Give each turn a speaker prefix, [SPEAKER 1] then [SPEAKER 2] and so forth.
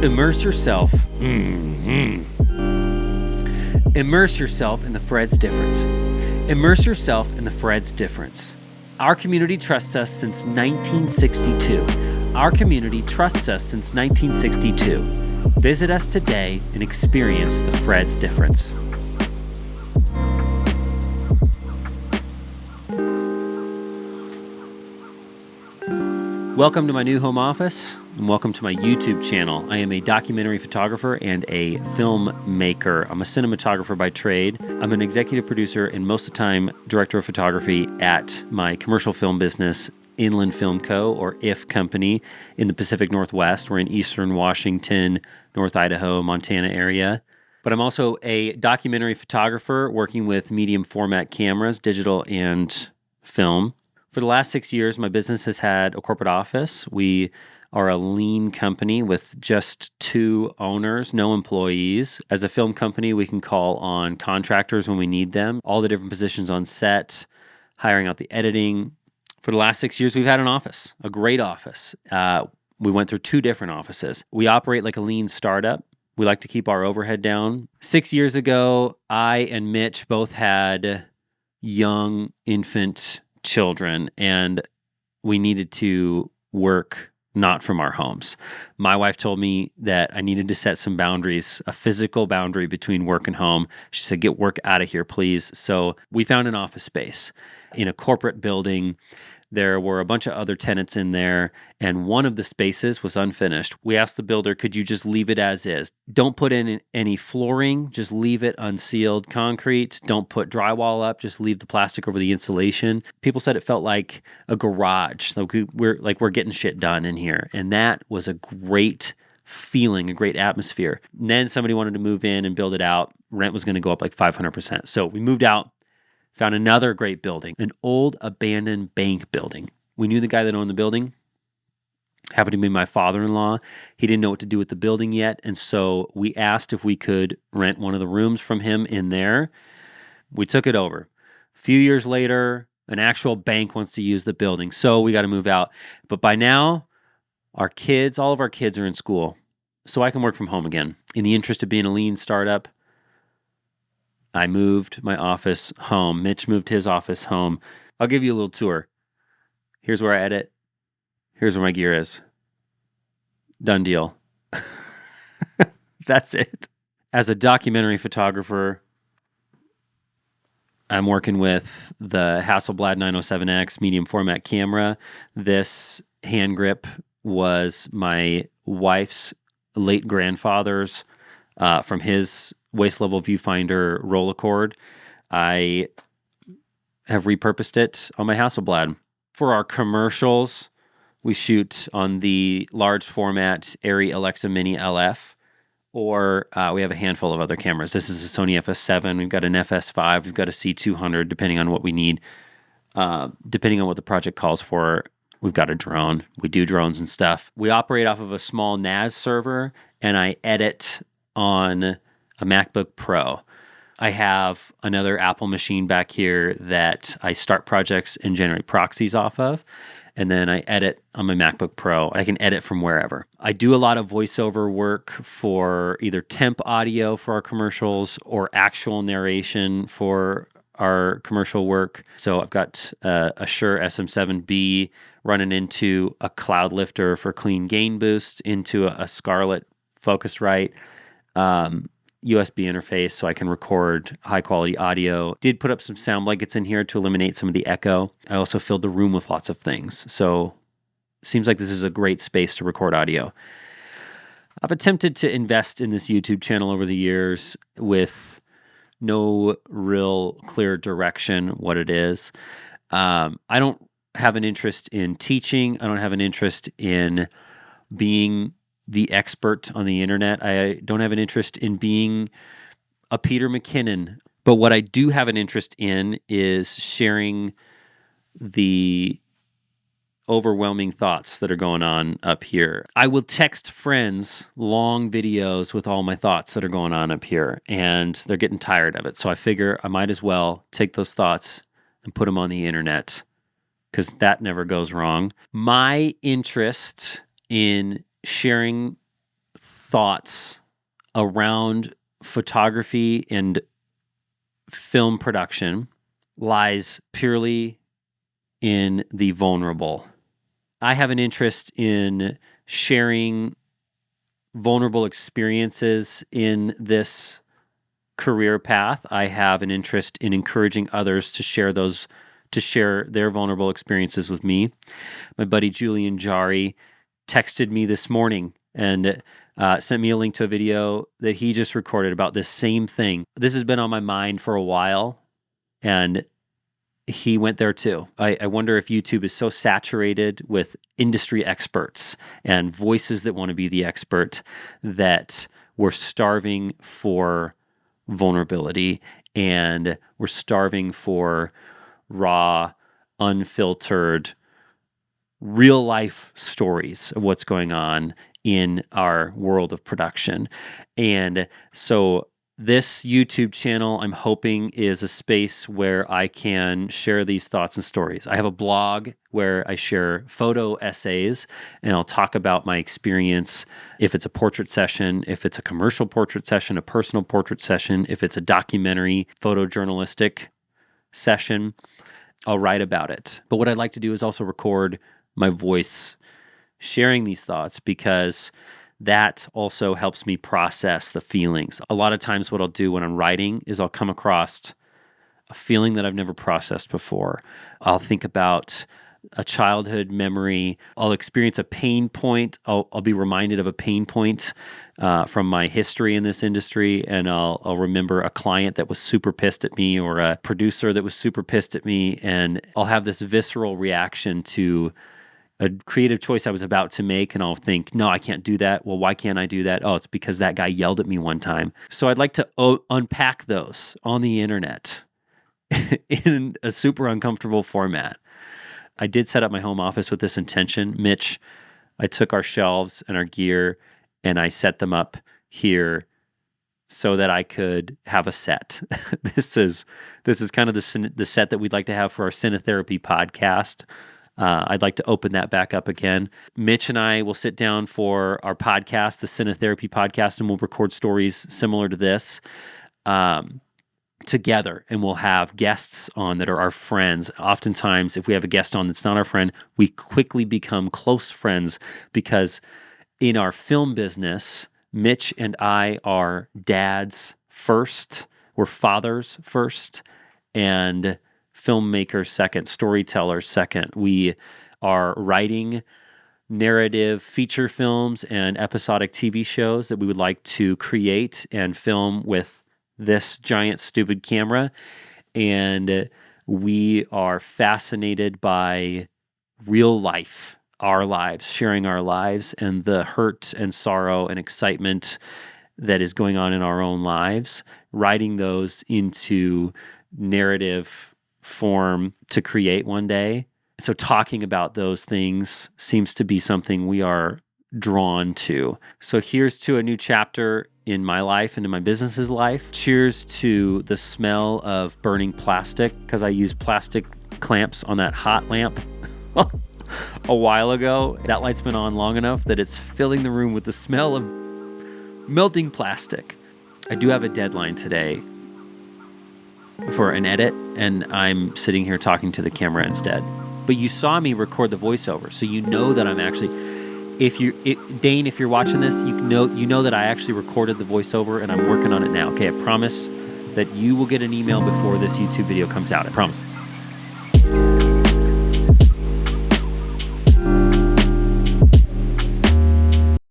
[SPEAKER 1] Immerse yourself. Immerse yourself in the Fred's difference. Immerse yourself in the Fred's difference. Our community trusts us since 1962. Our community trusts us since 1962. Visit us today and experience the Fred's difference. Welcome to my new home office, and welcome to my YouTube channel. I am a documentary photographer and a filmmaker. I'm a cinematographer by trade. I'm an executive producer and most of the time director of photography at my commercial film business, Inland Film Co., or IF Company, in the Pacific Northwest. We're in eastern Washington, North Idaho, Montana area. But I'm also a documentary photographer working with medium format cameras, digital and film. For the last 6 years, my business has had a corporate office. We are a lean company with just 2 owners, no employees. As a film company, we can call on contractors when we need them, all the different positions on set, hiring out the editing. For the last 6 years, we've had an office, a great office. We went through 2 different offices. We operate like a lean startup. We like to keep our overhead down. 6 years ago, I and Mitch both had young infant children, and we needed to work not from our homes. My wife told me that I needed to set some boundaries, a physical boundary between work and home. She said, "Get work out of here, please." So we found an office space in a corporate building. There were a bunch of other tenants in there, and one of the spaces was unfinished. We asked the builder, could you just leave it as is? Don't put in any flooring, just leave it unsealed concrete. Don't put drywall up, just leave the plastic over the insulation. People said it felt like a garage. We're getting shit done in here. And that was a great feeling, a great atmosphere. And then somebody wanted to move in and build it out. Rent was going to go up like 500%. So we moved out. Found another great building, an old abandoned bank building. We knew the guy that owned the building. Happened to be my father-in-law. He didn't know what to do with the building yet, and so we asked if we could rent one of the rooms from him in there. We took it over. A few years later, an actual bank wants to use the building, so we got to move out. But by now, all of our kids are in school, so I can work from home again. In the interest of being a lean startup, I moved my office home. Mitch moved his office home. I'll give you a little tour. Here's where I edit. Here's where my gear is. Done deal. That's it. As a documentary photographer, I'm working with the Hasselblad 907X medium format camera. This hand grip was my wife's late grandfather's from his waist level viewfinder Rolleicord. I have repurposed it on my Hasselblad. For our commercials, we shoot on the large format Arri Alexa Mini LF, or we have a handful of other cameras. This is a Sony FS7. We've got an FS5. We've got a C200, depending on what we need. Depending on what the project calls for, we've got a drone. We do drones and stuff. We operate off of a small NAS server, and I edit on a MacBook Pro. I have another Apple machine back here that I start projects and generate proxies off of, and then I edit on my MacBook Pro. I can edit from wherever. I do a lot of voiceover work for either temp audio for our commercials or actual narration for our commercial work. So I've got a Shure SM7B running into a Cloud Lifter for clean gain boost, into a Scarlett Focusrite, USB interface so I can record high quality audio. Did put up some sound blankets in here to eliminate some of the echo. I also filled the room with lots of things. So seems like this is a great space to record audio. I've attempted to invest in this YouTube channel over the years with no real clear direction what it is. I don't have an interest in teaching. I don't have an interest in being the expert on the internet. I don't have an interest in being a Peter McKinnon. But what I do have an interest in is sharing the overwhelming thoughts that are going on up here. I will text friends long videos with all my thoughts that are going on up here, and they're getting tired of it. So I figure I might as well take those thoughts and put them on the internet, because that never goes wrong. My interest in sharing thoughts around photography and film production lies purely in the vulnerable. I have an interest in sharing vulnerable experiences in this career path. I have an interest in encouraging others to share their vulnerable experiences with me. My buddy Julian Jari texted me this morning and sent me a link to a video that he just recorded about this same thing. This has been on my mind for a while, and he went there too. I wonder if YouTube is so saturated with industry experts and voices that want to be the expert that we're starving for vulnerability, and we're starving for raw, unfiltered, real life stories of what's going on in our world of production. And so this YouTube channel, I'm hoping, is a space where I can share these thoughts and stories. I have a blog where I share photo essays, and I'll talk about my experience. If it's a portrait session, if it's a commercial portrait session, a personal portrait session, if it's a documentary photojournalistic session, I'll write about it. But what I'd like to do is also record my voice sharing these thoughts, because that also helps me process the feelings. A lot of times what I'll do when I'm writing is I'll come across a feeling that I've never processed before. I'll think about a childhood memory. I'll experience a pain point. I'll be reminded of a pain point from my history in this industry, and I'll remember a client that was super pissed at me, or a producer that was super pissed at me, and I'll have this visceral reaction to a creative choice I was about to make, and I'll think, no, I can't do that. Well, why can't I do that? Oh, it's because that guy yelled at me one time. So I'd like to unpack those on the internet in a super uncomfortable format. I did set up my home office with this intention. Mitch, I took our shelves and our gear and I set them up here so that I could have a set. This is kind of the set that we'd like to have for our Cinetherapy podcast. I'd like to open that back up again. Mitch and I will sit down for our podcast, the Cinetherapy podcast, and we'll record stories similar to this together. And we'll have guests on that are our friends. Oftentimes, if we have a guest on that's not our friend, we quickly become close friends, because in our film business, Mitch and I are dads first, we're fathers first, and filmmakers second, storytellers second. We are writing narrative feature films and episodic TV shows that we would like to create and film with this giant stupid camera. And we are fascinated by real life, our lives, sharing our lives, and the hurt and sorrow and excitement that is going on in our own lives, writing those into narrative form to create one day. So talking about those things seems to be something we are drawn to. So here's to a new chapter in my life and in my business's life. Cheers to the smell of burning plastic, because I used plastic clamps on that hot lamp a while ago. That light's been on long enough that it's filling the room with the smell of melting plastic. I do have a deadline today for an edit, and I'm sitting here talking to the camera instead. But you saw me record the voiceover, so you know that I'm actually, Dane, if you're watching this, you know that I actually recorded the voiceover and I'm working on it now. Okay, I promise that you will get an email before this YouTube video comes out. I promise.